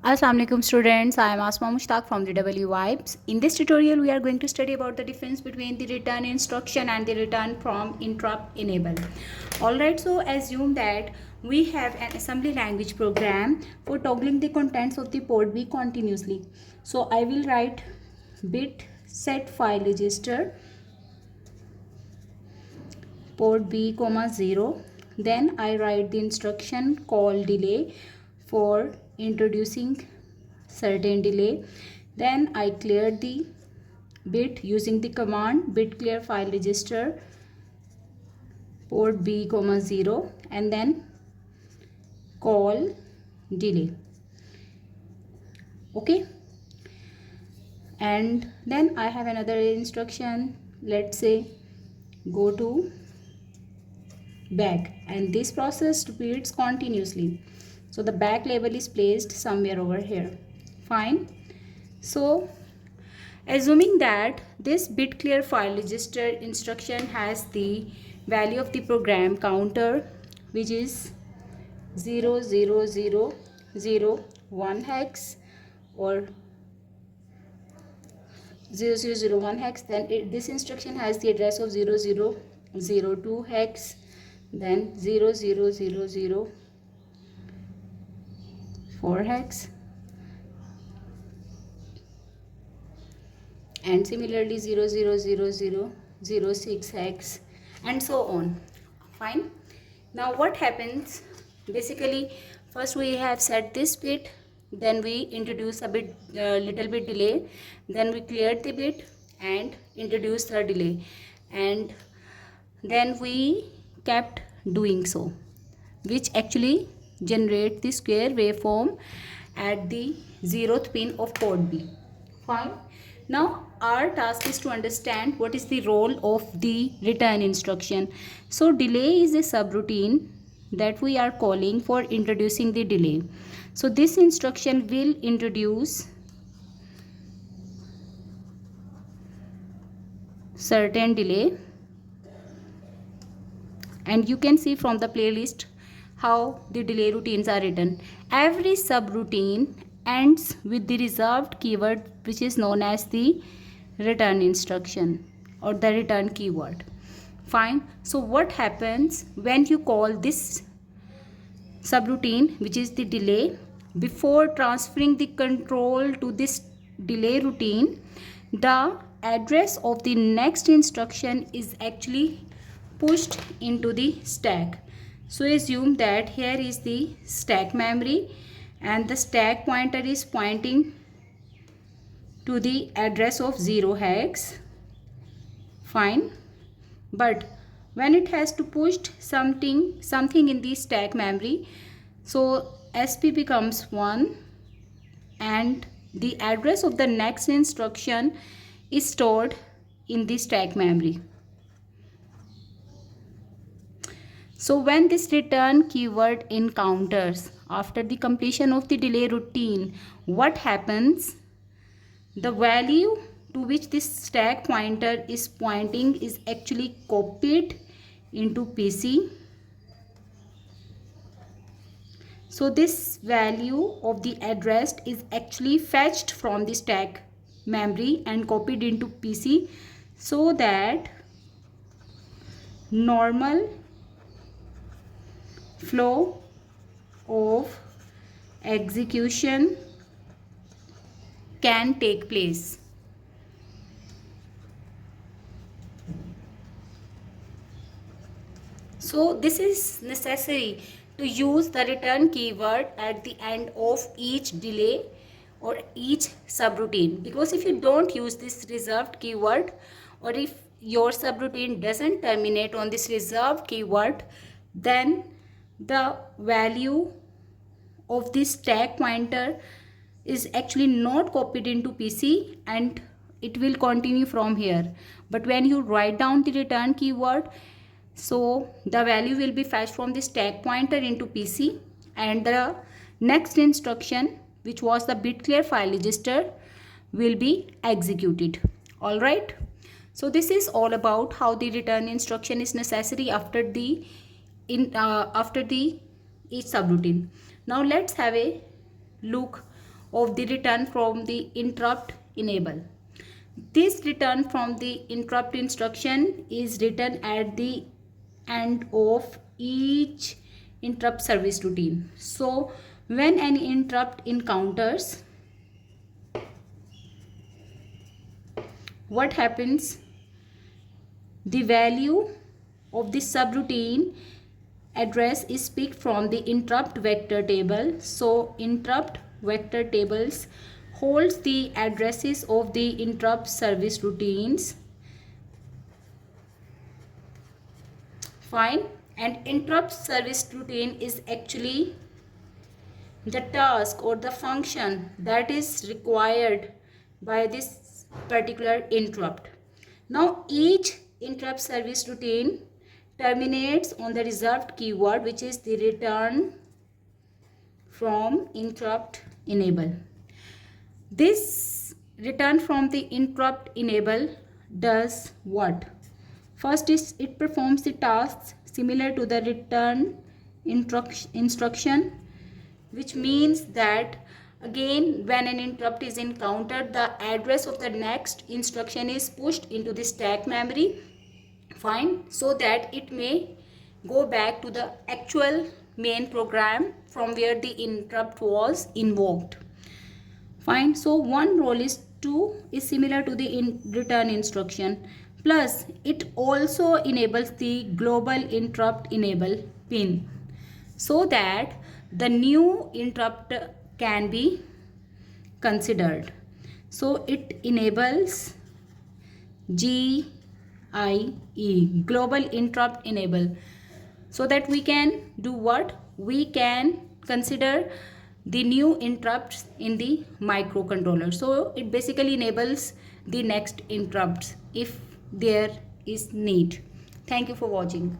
Assalamualaikum students, I am Asma Mushtaq from the W Vibes. In this tutorial, we are going to study about the difference between the return instruction and the return from interrupt enable. Alright, so assume that we have an assembly language program for toggling the contents of the port B continuously. So I will write bit set file register port B, 0. Then I write the instruction call delay for introducing certain delay. Then I clear the bit using the command bit clear file register port B, 0, and then call delay. Okay, and then I have another instruction. Let's say go to back, and this process repeats continuously. So the back label is placed somewhere over here. Fine. So assuming that this bit clear file register instruction has the value of the program counter, which is 00001 hex or 0001 hex, then this instruction has the address of 0002 hex, then 00004 hex, and similarly 00006 hex, and so on. Fine. Now what happens, basically first we have set this bit, then we introduce a bit little bit delay, then we cleared the bit and introduced the delay, and then we kept doing so, which actually generate the square waveform at the 0th pin of port B. Fine. Now our task is to understand what is the role of the return instruction. So delay is a subroutine that we are calling for introducing the delay. So this instruction will introduce certain delay, and you can see from the playlist how the delay routines are written. Every subroutine ends with the reserved keyword, which is known as the return instruction or the return keyword. Fine. So what happens when you call this subroutine, which is the delay, before transferring the control to this delay routine, the address of the next instruction is actually pushed into the stack. So assume that here is the stack memory and the stack pointer is pointing to the address of 0 hex. Fine. But when it has to push something in the stack memory, so SP becomes 1 and the address of the next instruction is stored in the stack memory. So when this return keyword encounters after the completion of the delay routine, what happens? The value to which this stack pointer is pointing is actually copied into PC. So this value of the address is actually fetched from the stack memory and copied into PC, so that normal flow of execution can take place. So this is necessary to use the return keyword at the end of each delay or each subroutine, because if you don't use this reserved keyword, or if your subroutine doesn't terminate on this reserved keyword, then the value of this stack pointer is actually not copied into PC and it will continue from here. But when you write down the return keyword, so the value will be fetched from the stack pointer into PC, and the next instruction, which was the bit clear file register, will be executed. All right. So this is all about how the return instruction is necessary after the each subroutine. Now let's have a look of the return from the interrupt enable. This return from the interrupt instruction is written at the end of each interrupt service routine. So when an interrupt encounters, what happens? The value of the subroutine address is picked from the interrupt vector table. So interrupt vector tables holds the addresses of the interrupt service routines. Fine. And interrupt service routine is actually the task or the function that is required by this particular interrupt. Now each interrupt service routine terminates on the reserved keyword, which is the return from interrupt enable. This return from the interrupt enable does what? First is it performs the tasks similar to the return instruction, which means that again when an interrupt is encountered, the address of the next instruction is pushed into the stack memory. Fine, so that it may go back to the actual main program from where the interrupt was invoked. Fine, so one role is similar to the return instruction, plus it also enables the global interrupt enable pin so that the new interrupt can be considered. So it enables GIE, global interrupt enable, so that we can do what? We can consider the new interrupts in the microcontroller. So it basically enables the next interrupts if there is need. Thank you for watching.